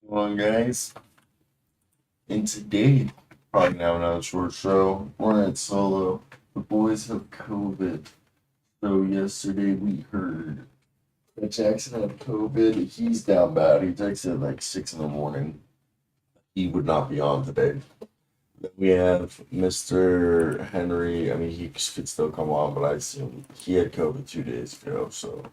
On guys, and today probably gonna have another short show. Running it solo. The boys have COVID. So yesterday we heard that Jackson had COVID. He's down bad. He texted at like 6 in the morning. He would not be on today. Then we have Mr. Henry. I mean, he could still come on, but I assume he had COVID 2 days ago. So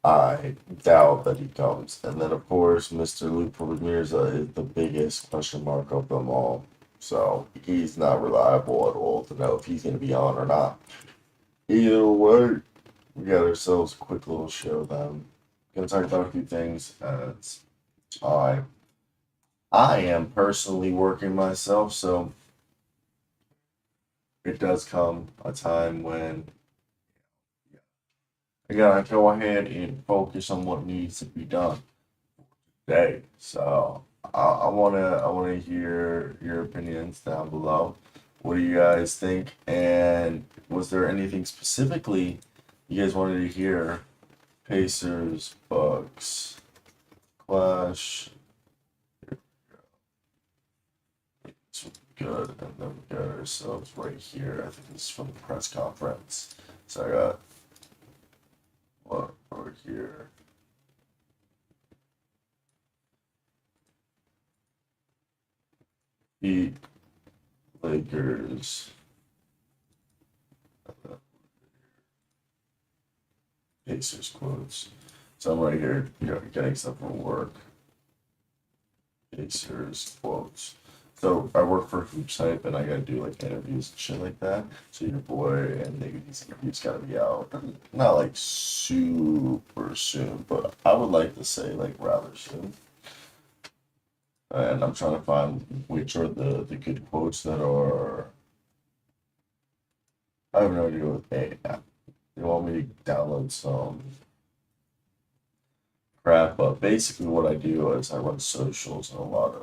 I doubt that he comes. And then, of course, Mr. Luke Mirza is the biggest question mark of them all. So he's not reliable at all to know if he's going to be on or not. Either way, we got ourselves a quick little show then. Gonna talk about a few things as I I am personally working myself, so it does come a time when I gotta go ahead and focus on what needs to be done today. So I wanna hear your opinions down below. What do you guys think? And was there anything specifically you guys wanted to hear? Pacers, Bucks, Clash. It's good, and then we got ourselves right here. I think this is from the press conference. So I got what over here. Heat, Lakers, Pacers quotes. So I'm right here, getting stuff from work. Pacers quotes. So I work for Hoops Hype and I gotta do like interviews and shit like that. So your boy and maybe these interviews gotta be out. Not like super soon, but I would like to say like rather soon. And I'm trying to find which are the good quotes that are. I have no idea what they want me to download some crap, but basically what I do is I run socials and a lot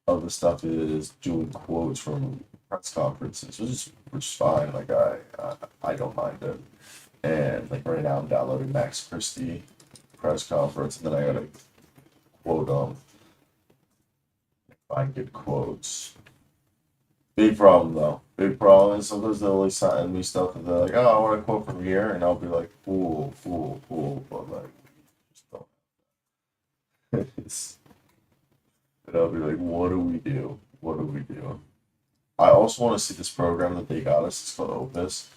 of the stuff is doing quotes from press conferences, which is fine. Like I don't mind it. And like right now I'm downloading Max Christie press conference, and then I gotta quote find good quotes. Big problem though. Big problem is sometimes they'll like send me stuff and they're like, oh, I want a quote from here, and I'll be like, cool, but like, just don't. It's, and I'll be like, what do we do? What do we do? I also want to see this program that they got us. It's called Opus,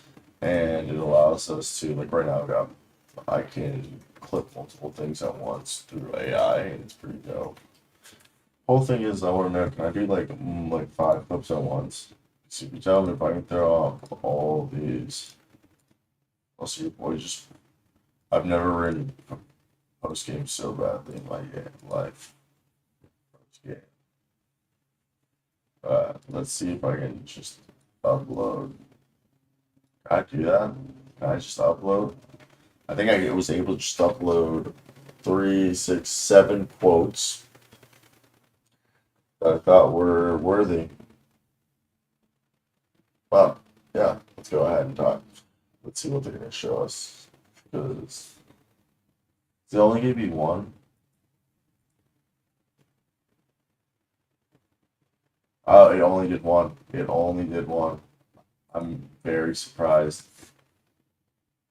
and it allows us to like right now. I can clip multiple things at once through AI, and it's pretty dope. Whole thing is, I want to know, can I do like 5 clips at once? So you can tell me if I can throw off all these. Also, your boy just, I've never written post game so badly in my life. Post game. Let's see if I can just upload. Can I do that? Can I just upload? I think I was able to just upload 3, 6, 7 quotes that I thought were worthy. Well, yeah, let's go ahead and talk. Let's see what they're gonna show us. Because they only gave me one. Oh, it only did one. It only did one. I'm very surprised.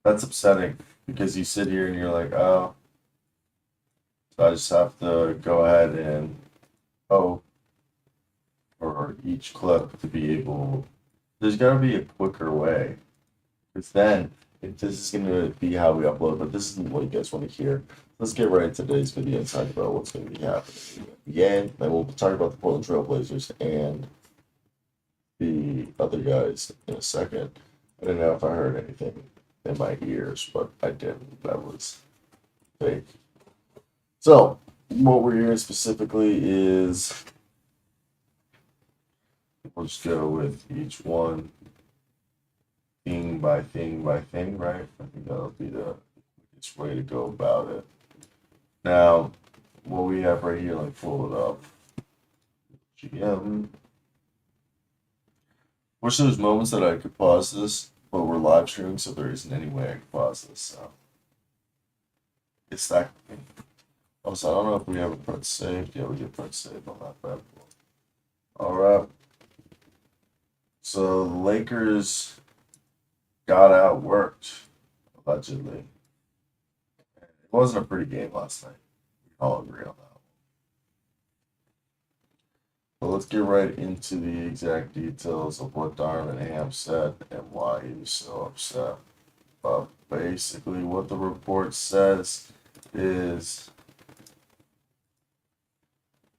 That's upsetting because you sit here and you're like, oh, so I just have to go ahead and oh for each clip to be able. There's gotta be a quicker way. Because then, if this is going to be how we upload, but this isn't what you guys want to hear. Let's get right into today's video and talk about what's going to be happening at the end. Then we'll talk about the Portland Trailblazers and the other guys in a second. I don't know if I heard anything in my ears, but I didn't. That was fake. So, what we're hearing specifically is we'll just go with each one thing by thing by thing, right? I think that'll be the quickest way to go about it. Now, what we have right here, like pull it up. GM. Wish there was moments that I could pause this, but we're live streaming, so there isn't any way I could pause this. So it's that. Also, I don't know if we have a print saved. Yeah, we get print saved on that bad boy. All right. So the Lakers got outworked, allegedly. It wasn't a pretty game last night. We all agree on that. But let's get right into the exact details of what Darvin Ham said and why he was so upset. Basically, what the report says is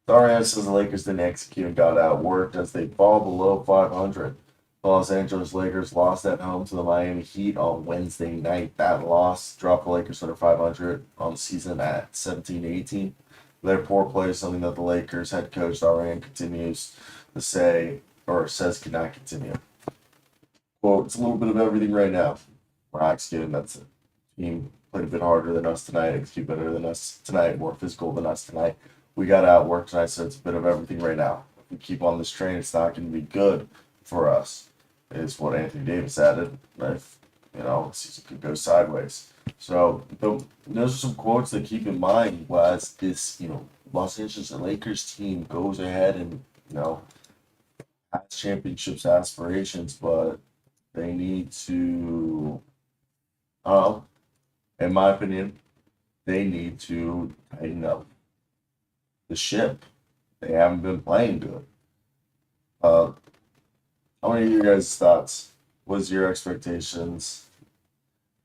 Darvin says the Lakers didn't execute and got outworked as they fall below 500. The Los Angeles Lakers lost at home to the Miami Heat on Wednesday night. That loss dropped the Lakers under 500 on the season at 17-18. Their poor play is something that the Lakers head coach Darvin continues to say, or says could not continue. Quote, it's a little bit of everything right now. We're not executing, that's it. Team played a bit harder than us tonight, execute better than us tonight, more physical than us tonight. We got outworked tonight, so it's a bit of everything right now. If we keep on this train, it's not going to be good for us, is what Anthony Davis added. If, season could go sideways. So those are some quotes to keep in mind as this, Los Angeles Lakers team goes ahead and, has championships aspirations, but they need to, in my opinion, they need to tighten up the ship. They haven't been playing good. Uh, I want to hear your guys' thoughts. What's your expectations?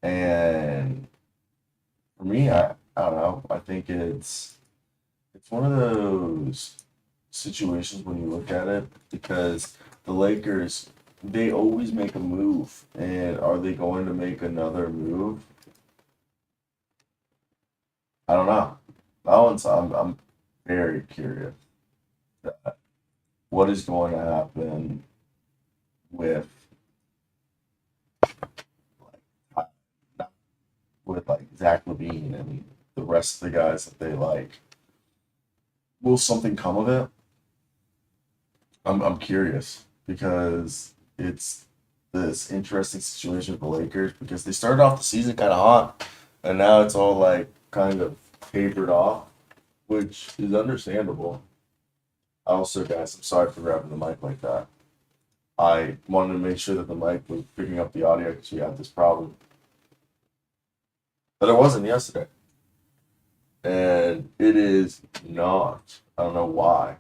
And for me, I don't know. I think it's one of those situations when you look at it because the Lakers they always make a move, and are they going to make another move? I don't know. That one's I'm very curious. What is going to happen with like like Zach Levine and the rest of the guys that they like? Will something come of it? I'm curious because it's this interesting situation with the Lakers because they started off the season kind of hot, and now it's all like kind of tapered off, which is understandable. Also, guys, I'm sorry for grabbing the mic like that. I wanted to make sure that the mic was picking up the audio because we had this problem, but it wasn't yesterday, and it is not. I don't know why.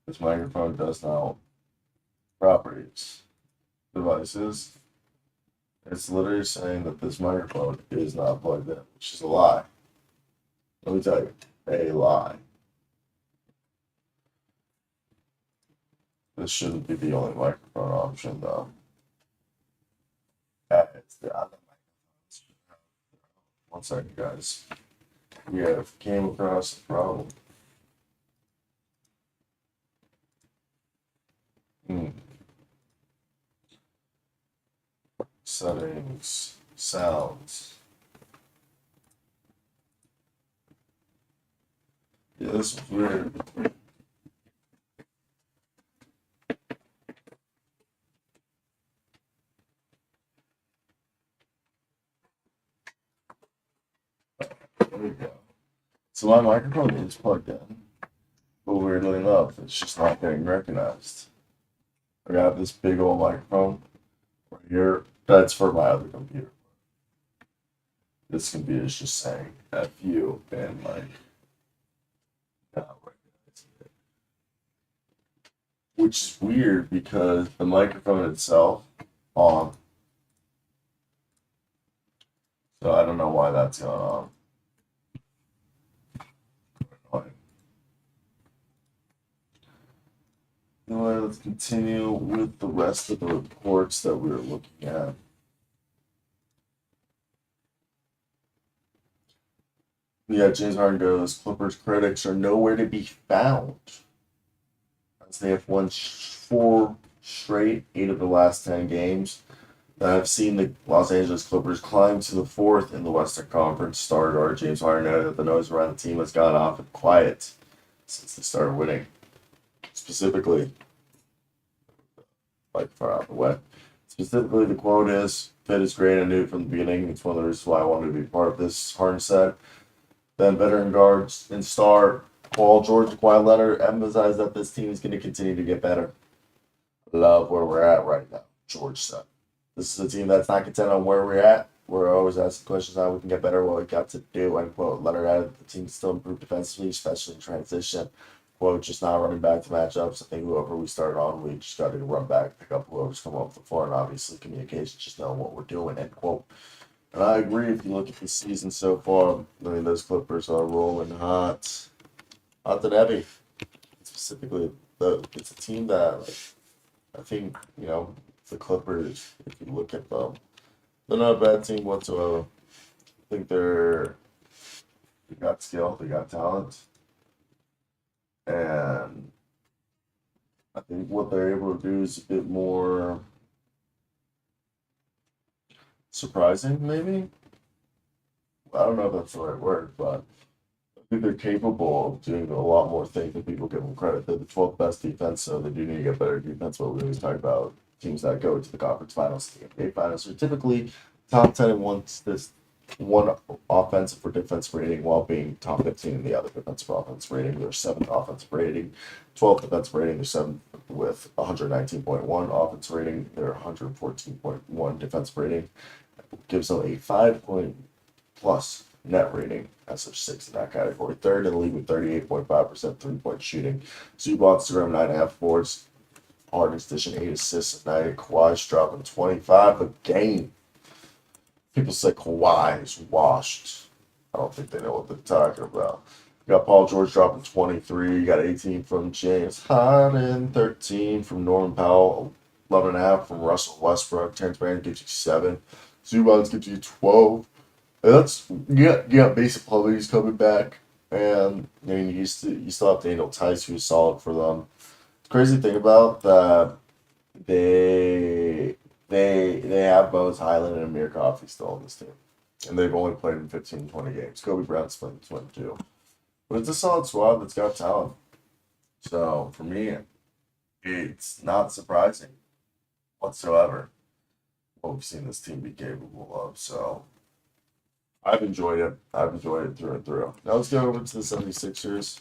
This microphone does not properties devices. It's literally saying that this microphone is not plugged in, which is a lie. Let me tell you, a lie. This shouldn't be the only microphone option, though. It's the other microphone. One second, guys. We have came across the problem. Settings, sounds. Yeah, this is weird. There we go. So my microphone is plugged in, but weirdly enough, it's just not getting recognized. I got this big old microphone right here. That's for my other computer. This computer is just saying F you and like not recognizing it. Which is weird because the microphone itself on. So I don't know why that's going on. Anyway, let's continue with the rest of the reports that we were looking at. Yeah, James Harden goes, Clippers critics are nowhere to be found. As they have won 4 straight, 8 of the last 10 games. I've seen the Los Angeles Clippers climb to the 4th in the Western Conference. Starter James Harden noted that the noise around the team has gone off and quiet since they started winning. Specifically, like far out the way. Specifically, the quote is, "Fit is great. I knew it from the beginning. It's one of the reasons why I wanted to be part of this." Harden said. Then veteran guards and star Paul George and Kawhi Leonard emphasize that this team is going to continue to get better. Love where we're at right now, George said. This is a team that's not content on where we're at. We're always asking questions how we can get better, what we got to do, and quote, Leonard added the team still improve defensively, especially in transition. Quote, just not running back to matchups. I think whoever we start on, we just got to run back, pick up whoever's coming off the floor, and obviously communication, just knowing what we're doing, end quote. And I agree. If you look at the season so far, I mean, those Clippers are rolling hot, hot and heavy. Specifically, it's a team that like, I think the Clippers. If you look at them, they're not a bad team whatsoever. I think they got skill, they got talent, and I think what they're able to do is a bit more surprising, maybe. I don't know if that's the right word, but I think they're capable of doing a lot more things than people give them credit. They're the 12th best defense, so they do need to get better defense. But we always talk about teams that go to the conference finals, the NBA finals, are typically top 10 in one offensive or defensive rating while being top 15 in the other defensive offensive rating. They're seventh offensive rating, 12th defensive rating. They're seventh with 119.1 offensive rating. They're 114.1 defensive rating. Gives them a 5 point plus net rating as of sixth in that category. Third in the league with 38.5% 3 point shooting. Zubac's around 9.5 boards. Harden's dishing 8 assists a night. Kawhi's dropping 25 a game. People say Kawhi is washed. I don't think they know what they're talking about. You got Paul George dropping 23. You got 18 from James Harden, 13 from Norman Powell, 11.5 from Russell Westbrook. Terrence Mann gives you 7. Zubac's gives you 12. And that's basic plumbing coming back, and I mean you still have Daniel Tice who's solid for them. The crazy thing about that they have Bones Highland and Amir Coffey still on this team, and they've only played in 15, 20 games. Kobe Brown's played in 22, but it's a solid squad that's got talent. So for me, it's not surprising whatsoever what we've seen this team be capable of. So I've enjoyed it. I've enjoyed it through and through. Now let's go over to the 76ers.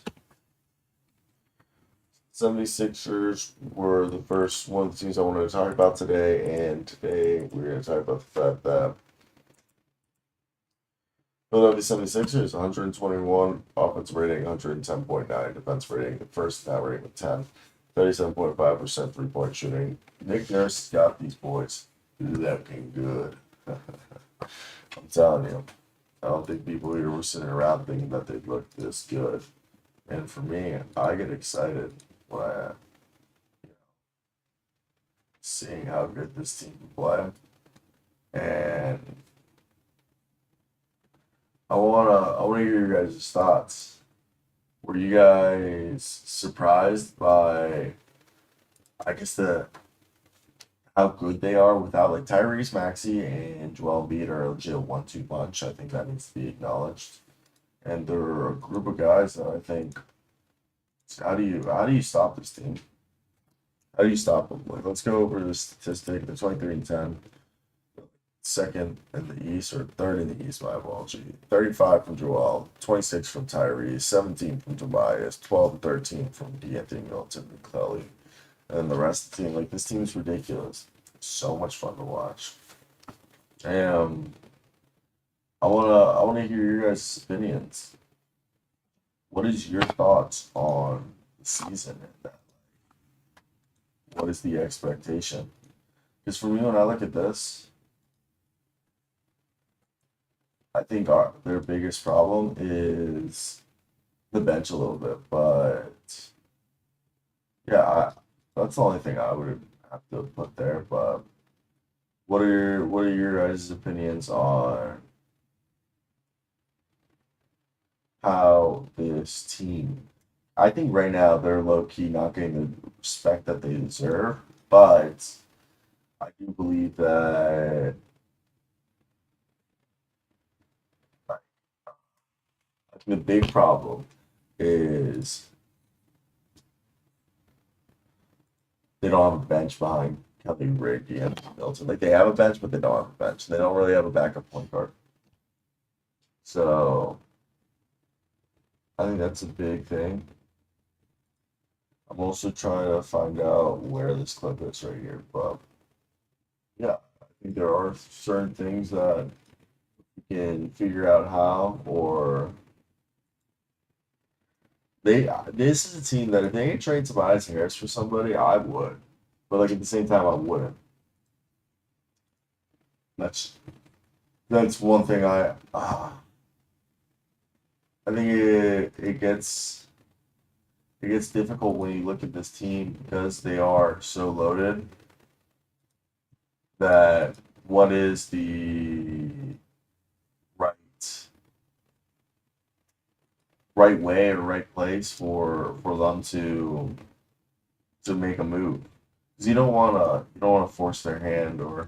76ers were the first one of the teams I wanted to talk about today, and today we're going to talk about the fact that Philadelphia 76ers, 121 offensive rating, 110.9 defense rating, the first net rating of 10, 37.5% 3 point shooting. Nick Nurse got these boys looking good. I'm telling you. I don't think people here were sitting around thinking that they'd look this good. And for me, I get excited when I seeing how good this team can play. And I wanna hear your guys' thoughts. Were you guys surprised by I guess the how good they are without like Tyrese Maxey and Joel Embiid are a legit 1-2 punch. I think that needs to be acknowledged. And they're a group of guys that I think how do you stop this team? How do you stop them? Like let's go over the statistic. They're 23-10, second in the East or third in the East. My apology. 35 from Joel, 26 from Tyrese, 17 from Tobias, 12 and 13 from D'Anthony Milton and Kelly. And the rest of the team, like this team is ridiculous. It's so much fun to watch. And I wanna hear your guys' opinions. What is your thoughts on the season and that? What is the expectation? Because for me, when I look at this, I think their biggest problem is the bench a little bit. But yeah, that's the only thing I would have to put there. But what are your guys' opinions on how this team? I think right now they're low key not getting the respect that they deserve, but I do believe that like, the big problem is they don't have a bench behind Kelly Rigby and Milton. Like they have a bench, but they don't have a bench. They don't really have a backup point guard. So I think that's a big thing. I'm also trying to find out where this clip is right here, but yeah, I think there are certain things that you can figure out how, or they. This is a team that if they ain't trade Tobias Harris for somebody, I would, but like at the same time, I wouldn't. That's that's one thing I think it gets difficult when you look at this team because they are so loaded that what is the right right way or right place for them to make a move. Because you don't wanna force their hand or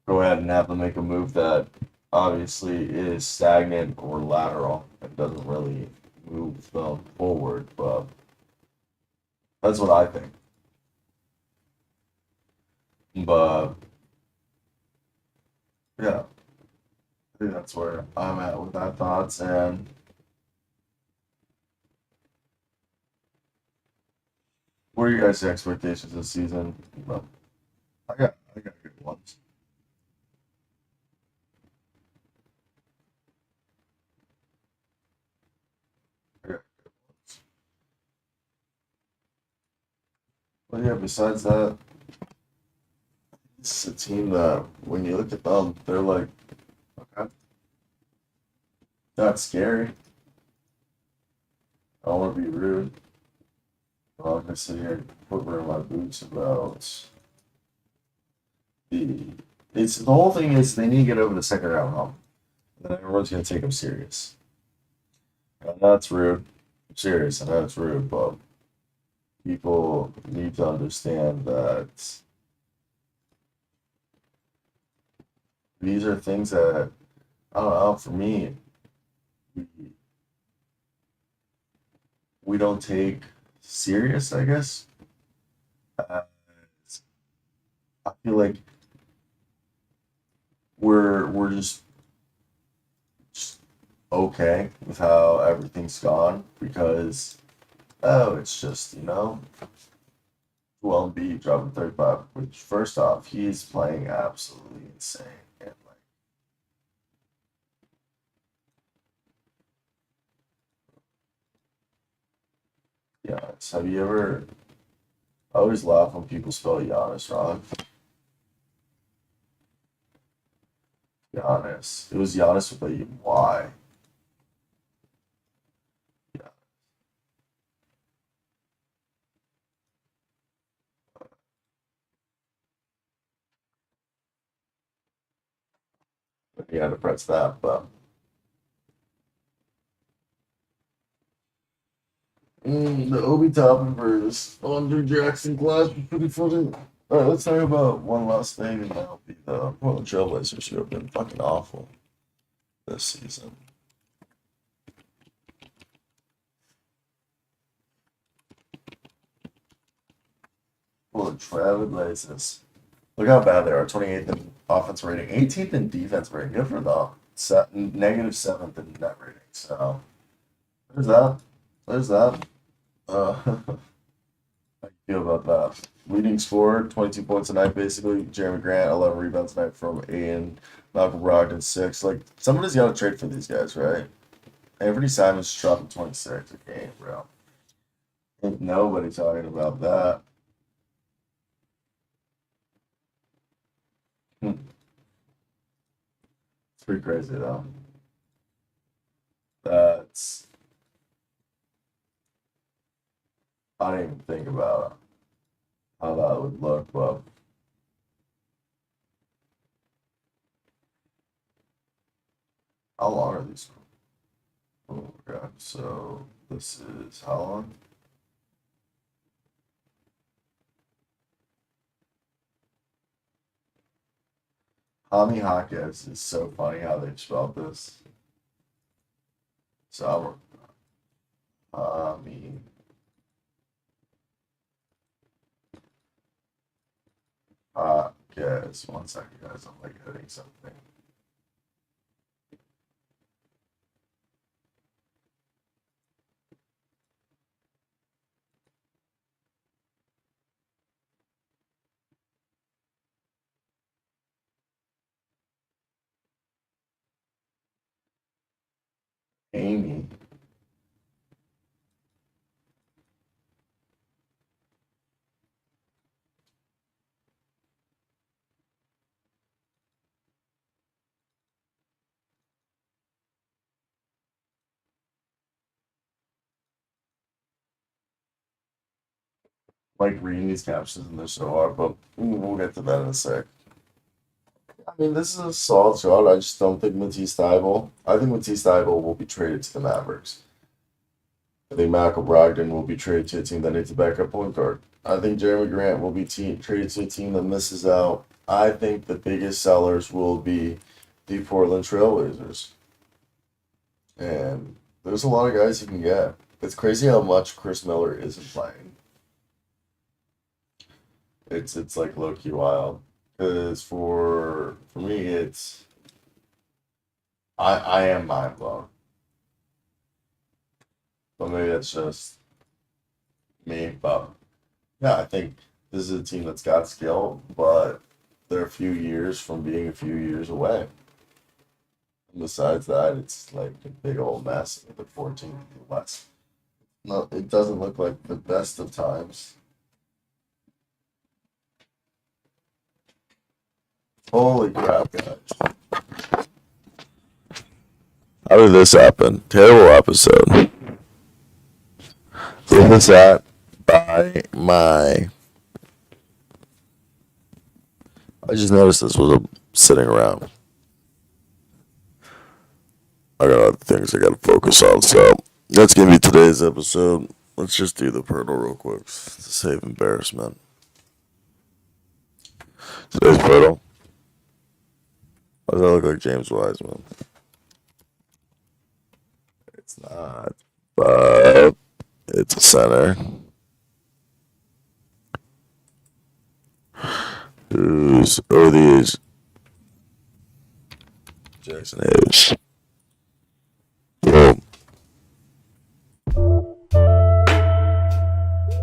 go ahead and have them make a move that obviously is stagnant or lateral and doesn't really move them forward. But that's what I think. But yeah, I think that's where I'm at with that thoughts. And what are your guys' expectations this season? But I got good ones. I got good ones. But yeah, besides that, it's a team that when you look at them, they're like, okay, not scary. I don't want to be rude. I'm not gonna sit here and put me in my boots about the. It's the whole thing is they need to get over the second round hump. And then everyone's gonna take them serious. I know it's rude. I'm serious. I know it's rude, but people need to understand that these are things that I don't know. For me, we, we don't take serious. I guess uh, I feel like we're just okay with how everything's gone because oh, it's just Joel Embiid dropping 35. Which first off, he's playing absolutely insane. And like, yeah, have you ever? I always laugh when people spell Giannis wrong. Giannis. It was Giannis with a Y. Yeah, you had to press that. But the Obi Toppin versus Andre Jackson class was pretty funny. All right, let's talk about one last thing, and that'll be the Portland Trailblazers, who have been fucking awful this season. Portland Trailblazers. Look how bad they are. 28th in offense rating, 18th in defense rating. Good for them. Negative seventh in net rating. So there's that. There's that. How you feel about that? Leading scorer, 22 points a night, basically. Jeremy Grant, 11 rebounds a night from Aiden. Malcolm Brogdon, 6. Like, somebody's got to trade for these guys, right? Anthony Simons dropping 26 a game, bro. Ain't nobody talking about that. It's pretty crazy, though. That's. I didn't even think about how that would look, but how long are these? Oh, God. So, this is how long? Hami Hawkins is so funny how they spelled this. So, Hami Hawkins. One second, guys. I'm like hitting something. Amy. Like reading these captions and they're so hard, but we'll get to that in a sec. I mean, this is a solid squad. I just don't think Matisse Thybulle. I think Matisse Thybulle will be traded to the Mavericks. I think Malcolm Brogdon will be traded to a team that needs a backup point guard. I think Jeremy Grant will be traded to a team that misses out. I think the biggest sellers will be the Portland Trailblazers. And there's a lot of guys you can get. It's crazy how much Chris Miller isn't playing. It's like low key wild. Because for me, it's I am mind blown. But maybe that's just me. But yeah, I think this is a team that's got skill, but they're a few years from being a few years away. And besides that, it's like a big old mess with the 14th in the West. No, it doesn't look like the best of times. Holy crap, guys. How did this happen? Terrible episode. Who was that? By my. I just noticed this was sitting around. I got other things I gotta focus on, so that's gonna be today's episode. Let's just do the Pirtle real quick to save embarrassment. Today's Pirtle. Why does that look like James Wiseman? It's not, but it's a center. Who's the age? Jackson Hayes.